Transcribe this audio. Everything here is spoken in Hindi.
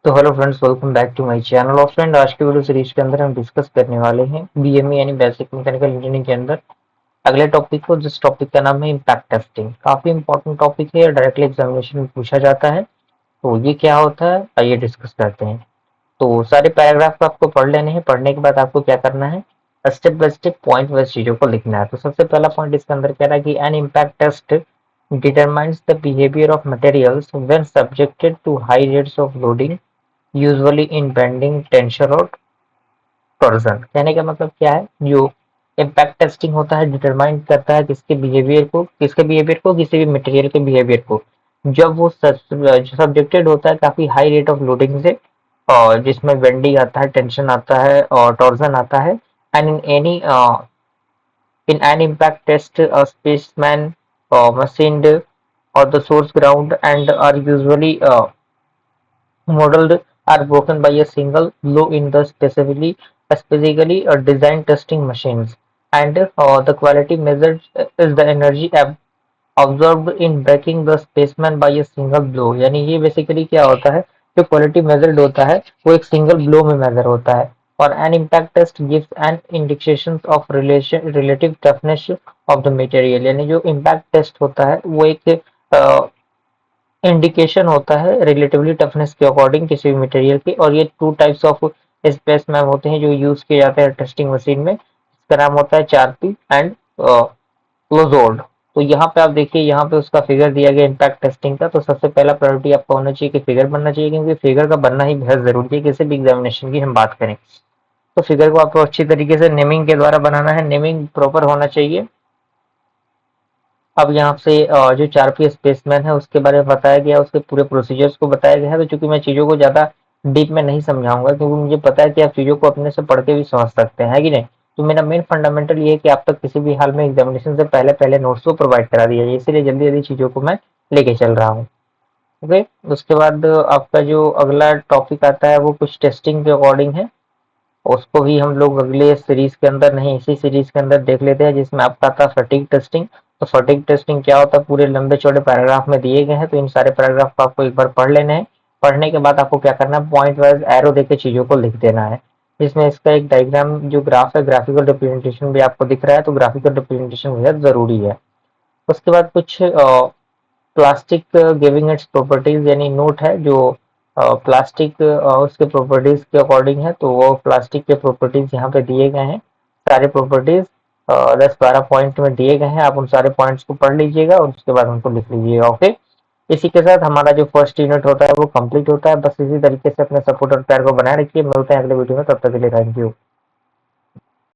तो hello friends, welcome back to my channel. और फ्रेंड, आज की वीडियो सीरीज के अंदर हम डिस्कस करने वाले हैं बीएमई यानी बेसिक मैकेनिकल इंजीनियरिंग के अंदर अगले टॉपिक को, जिस टॉपिक का नाम है इम्पैक्ट टेस्टिंग। काफी इंपॉर्टेंट टॉपिक है, डायरेक्टली एग्जामिनेशन में पूछा जाता है। तो ये क्या होता है, आइए डिस्कस करते हैं। तो सारे पैराग्राफ आपको पढ़ लेने हैं। पढ़ने के बाद आपको क्या करना है, step by step point wise चीजों को लिखना है। तो सबसे पहला पॉइंट इसके अंदर कह रहा है कि an impact test determines the behavior of materials when subjected to high rates of loading, usually in bending, tension और टॉर्जन। कहने का मतलब क्या है, जो इम्पैक्ट टेस्टिंग होता है डिटरमाइन करता है किसके बिहेवियर को किसी भी मटेरियल के बिहेवियर को, जब वो सब्जेक्टेड होता है काफी हाई रेट ऑफ लोडिंग से, और जिसमें बेंडिंग आता है, टेंशन आता है और टॉर्जन आता है। And in an impact test specimen machined or the source ground and are usually modeled are broken by a single blow in the specifically designed testing machines, and the quality measured is the energy absorbed in breaking the specimen by a single blow। यानी ये बेसिकली क्या होता है, जो क्वालिटी मेजर्ड होता है वो एक सिंगल ब्लो में मेजर होता है। और an impact test gives an indication of relative toughness of the material. यानी जो इम्पैक्ट टेस्ट होता है वो एक इंडिकेशन होता है रिलेटिवली टफनेस के अकॉर्डिंग किसी भी मटेरियल की। और ये two types of space ma'am होते हैं जो यूज किए जाते हैं टेस्टिंग मशीन में। इसका नाम होता है चारपी एंड क्लोजोल्ड। तो यहाँ पे आप देखिए, यहाँ पे उसका फिगर दिया गया इम्पैक्ट टेस्टिंग का। तो सबसे पहला प्रायोरिटी आपका होना चाहिए कि फिगर बनना चाहिए, क्योंकि फिगर का बनना ही बेहद जरूरी है किसी भी एग्जामिनेशन की हम बात करें। तो फिगर को आपको अच्छी तरीके से नेमिंग के द्वारा बनाना है, नेमिंग प्रॉपर होना चाहिए। अब यहाँ से जो 4P स्पेसमैन है उसके बारे में बताया गया, उसके पूरे प्रोसीजर्स को बताया गया है। तो चूंकि मैं चीज़ों को ज़्यादा डीप में नहीं समझाऊंगा, क्योंकि मुझे पता है कि आप चीज़ों को अपने से पढ़ के भी समझ सकते हैं, है कि नहीं। तो मेरा मेन फंडामेंटल ये है कि आप तक किसी भी हाल में एग्जामिनेशन से पहले पहले नोट्स को प्रोवाइड करा दिया जाए, इसीलिए जल्दी जल्दी चीज़ों को मैं लेके चल रहा हूँ। ओके, उसके बाद आपका जो अगला टॉपिक आता है वो कुछ टेस्टिंग के अकॉर्डिंग है। उसको भी हम लोग अगले सीरीज के अंदर नहीं, इसी सीरीज के अंदर देख लेते हैं, जिसमें आपका था फटीग टेस्टिंग। तो फटीग टेस्टिंग क्या होता है, पूरे लंबे चौड़े पैराग्राफ में दिए गए हैं। तो इन सारे पैराग्राफ को आपको एक बार पढ़ लेने हैं। पढ़ने के बाद आपको क्या करना है, पॉइंट वाइज एरो देके चीजों को लिख देना है। जिसमें इसका एक डायग्राम जो ग्राफ है, ग्राफिकल रिप्रेजेंटेशन भी आपको दिख रहा है। तो ग्राफिकल रिप्रेजेंटेशन बेहद जरूरी है। उसके बाद कुछ प्लास्टिक गिविंग इट्स प्रॉपर्टीज यानी नोट है, जो प्लास्टिक उसके प्रॉपर्टीज के अकॉर्डिंग है। तो वो प्लास्टिक के प्रॉपर्टीज यहाँ पे दिए गए हैं, सारे प्रॉपर्टीज 10-12 पॉइंट में दिए गए हैं। आप उन सारे पॉइंट्स को पढ़ लीजिएगा और उसके बाद उनको लिख लीजिएगा। ओके, इसी के साथ हमारा जो फर्स्ट यूनिट होता है वो कंप्लीट होता है। बस इसी तरीके से अपने सपोर्ट और प्यार को बनाए रखिए। मिलते हैं अगले वीडियो में, तब तक के लिए थैंक यू।